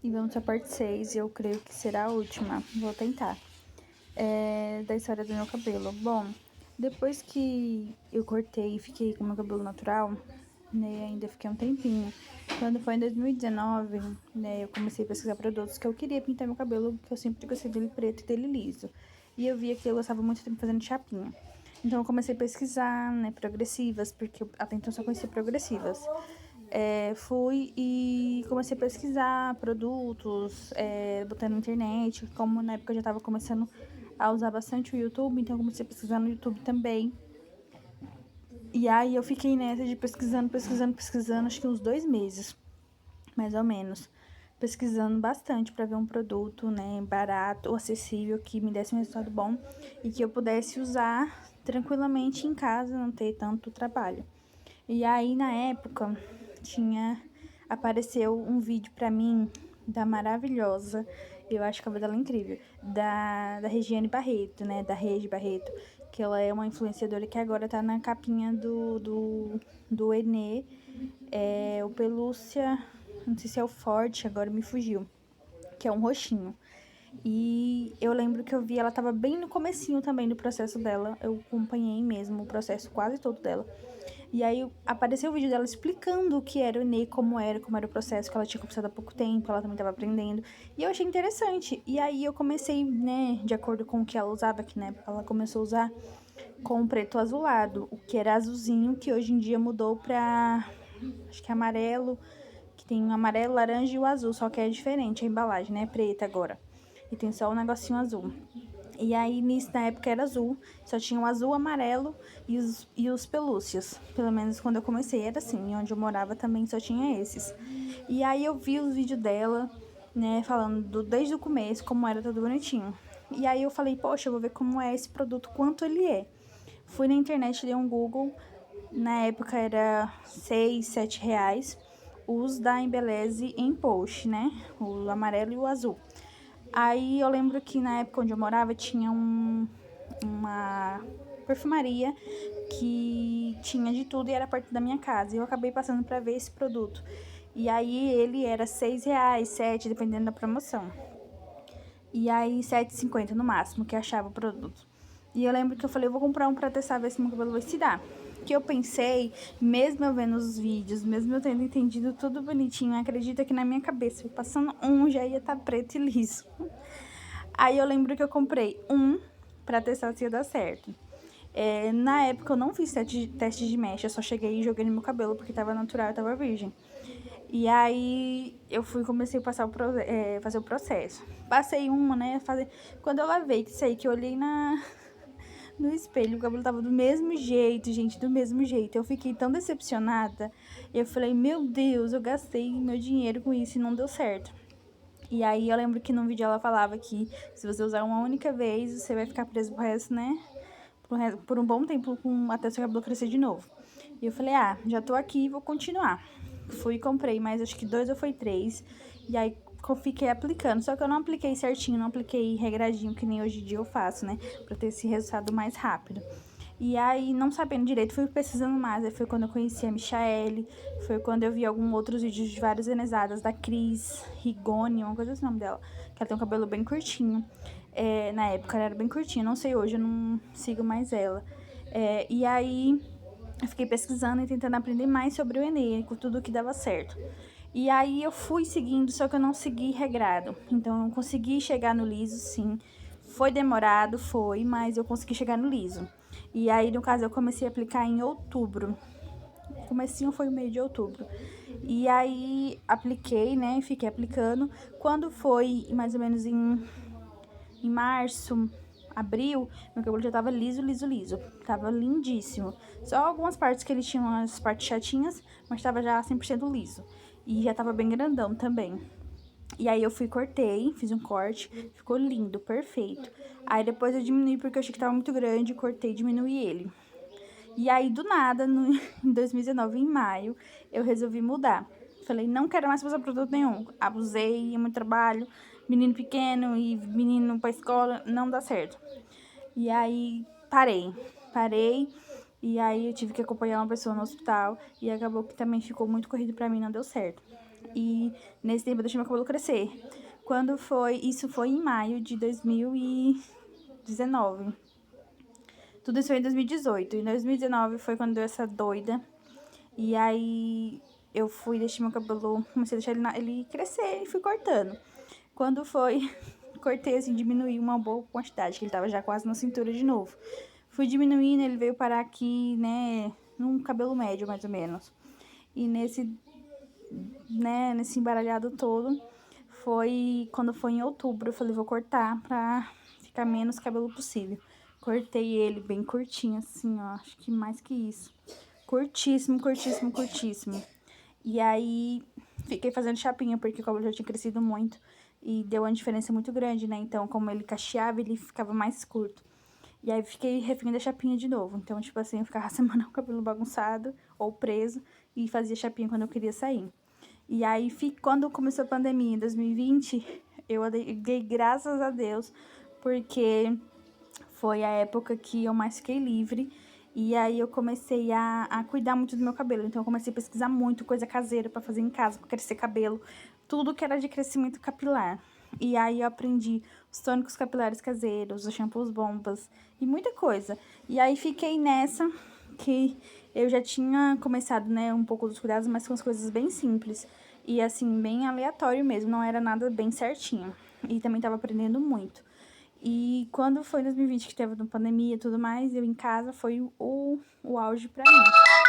E vamos pra parte 6, eu creio que será a última. Vou tentar. Da história do meu cabelo. Bom, depois que eu cortei e fiquei com meu cabelo natural, né, ainda fiquei um tempinho. Quando foi em 2019, né, eu comecei a pesquisar produtos que eu queria pintar meu cabelo, que eu sempre gostei dele preto e dele liso. E eu via que eu gostava muito de tempo fazendo chapinha. Então eu comecei a pesquisar, né, progressivas, porque eu até então só conhecia progressivas. Fui e comecei a pesquisar produtos, botando na internet, como na época eu já estava começando a usar bastante o YouTube, então eu comecei a pesquisar no YouTube também. E aí eu fiquei nessa de pesquisando, acho que uns 2 meses, mais ou menos. Pesquisando bastante para ver um produto, né, barato ou acessível, que me desse um resultado bom e que eu pudesse usar tranquilamente em casa, não ter tanto trabalho. E aí, na época, apareceu um vídeo pra mim da maravilhosa, eu acho que a vida dela é incrível, da Regiane Barreto, né, da Regi Barreto, que ela é uma influenciadora que agora tá na capinha do Enê, o Pelúcia, não sei se é o Forte, agora me fugiu, que é um roxinho. E eu lembro que eu vi, ela tava bem no comecinho também do processo dela, eu acompanhei mesmo o processo quase todo dela. E aí apareceu o vídeo dela explicando o que era o Enê, como era o processo, que ela tinha começado há pouco tempo, ela também estava aprendendo. E eu achei interessante. E aí eu comecei, né, de acordo com o que ela usava, que na época ela começou a usar com preto azulado, o que era azulzinho, que hoje em dia mudou pra, acho que é amarelo, que tem o amarelo, laranja e o azul, só que é diferente a embalagem, né, preta agora. E tem só o negocinho azul. E aí, nisso, na época era azul, só tinha o azul, amarelo e os pelúcias. Pelo menos quando eu comecei era assim, onde eu morava também só tinha esses. E aí eu vi os vídeos dela, né, falando desde o começo, como era tudo bonitinho. E aí eu falei, poxa, eu vou ver como é esse produto, quanto ele é. Fui na internet, dei um Google, na época era 6, 7 reais, os da Embeleze em post, né, o amarelo e o azul. Aí eu lembro que na época onde eu morava tinha uma perfumaria que tinha de tudo e era perto da minha casa. E eu acabei passando para ver esse produto. E aí ele era 6 reais, 7, dependendo da promoção. E aí 7,50 no máximo que achava o produto. E eu lembro que eu falei, eu vou comprar um pra testar, ver se meu cabelo vai se dar. Que eu pensei, mesmo eu vendo os vídeos, mesmo eu tendo entendido tudo bonitinho, acredita que na minha cabeça, passando um, já ia estar preto e liso. Aí eu lembro que eu comprei um pra testar se ia dar certo. Na época eu não fiz teste de mecha, eu só cheguei e joguei no meu cabelo porque tava natural e tava virgem. E aí eu comecei a fazer o processo. Passei uma, né? Quando eu lavei, que sei que eu olhei no espelho, o cabelo tava do mesmo jeito, gente, do mesmo jeito. Eu fiquei tão decepcionada. Eu falei, meu Deus, eu gastei meu dinheiro com isso e não deu certo. E aí eu lembro que no vídeo ela falava que se você usar uma única vez, você vai ficar preso pro resto, né? Por um bom tempo, até seu cabelo crescer de novo. E eu falei, já tô aqui, vou continuar. Fui e comprei, mas acho que 2 ou foi 3. E aí fiquei aplicando. Só que eu não apliquei certinho, não apliquei regradinho, que nem hoje em dia eu faço, né? Pra ter esse resultado mais rápido. E aí, não sabendo direito, fui pesquisando mais. Aí foi quando eu conheci a Michaele, foi quando eu vi alguns outros vídeos de várias venezadas, da Cris Rigoni, uma coisa assim o nome dela, que ela tem um cabelo bem curtinho. Na época ela era bem curtinha, não sei hoje, eu não sigo mais ela. E aí, eu fiquei pesquisando e tentando aprender mais sobre o Enê, com tudo que dava certo. E aí eu fui seguindo, só que eu não segui regrado. Então eu consegui chegar no liso, sim. Foi demorado, foi, mas eu consegui chegar no liso. E aí, no caso, eu comecei a aplicar em outubro. O comecinho foi o meio de outubro. E aí, apliquei, né, fiquei aplicando. Quando foi mais ou menos em março, abril, meu cabelo já tava liso, liso, liso. Tava lindíssimo. Só algumas partes que ele tinha umas partes chatinhas, mas tava já 100% liso. E já tava bem grandão também. E aí eu cortei, fiz um corte, ficou lindo, perfeito. Aí depois eu diminui porque eu achei que tava muito grande, cortei e diminuí ele. E aí do nada, em 2019, em maio, eu resolvi mudar. Falei, não quero mais fazer produto nenhum. Abusei, é muito trabalho, menino pequeno e menino pra escola, não dá certo. E aí parei. E aí eu tive que acompanhar uma pessoa no hospital e acabou que também ficou muito corrido pra mim, não deu certo. E nesse tempo eu deixei meu cabelo crescer. Quando foi... Isso foi em maio de 2019. Tudo isso foi em 2018. Em 2019 foi quando deu essa doida. E aí eu fui, deixei meu cabelo, comecei a deixar ele crescer e fui cortando. Quando foi, cortei assim, diminuí uma boa quantidade, que ele tava já quase na cintura de novo. Fui diminuindo, ele veio parar aqui, né, num cabelo médio mais ou menos. E nesse embaralhado todo, quando foi em outubro, eu falei, vou cortar pra ficar menos cabelo possível. Cortei ele bem curtinho, assim, ó, acho que mais que isso. Curtíssimo, curtíssimo, curtíssimo. E aí, fiquei fazendo chapinha, porque o cabelo já tinha crescido muito. E deu uma diferença muito grande, né? Então, como ele cacheava, ele ficava mais curto. E aí, fiquei refém da chapinha de novo. Então, tipo assim, eu ficava a semana com o cabelo bagunçado ou preso. E fazia chapinha quando eu queria sair. E aí, quando começou a pandemia em 2020, eu dei graças a Deus. Porque foi a época que eu mais fiquei livre. E aí eu comecei a cuidar muito do meu cabelo. Então eu comecei a pesquisar muito coisa caseira pra fazer em casa, pra crescer cabelo. Tudo que era de crescimento capilar. E aí eu aprendi os tônicos capilares caseiros, os shampoos bombas e muita coisa. E aí fiquei nessa que eu já tinha começado, né, um pouco dos cuidados, mas com as coisas bem simples. E assim, bem aleatório mesmo, não era nada bem certinho. E também tava aprendendo muito. E quando foi em 2020 que teve a pandemia e tudo mais, eu em casa foi o auge pra mim.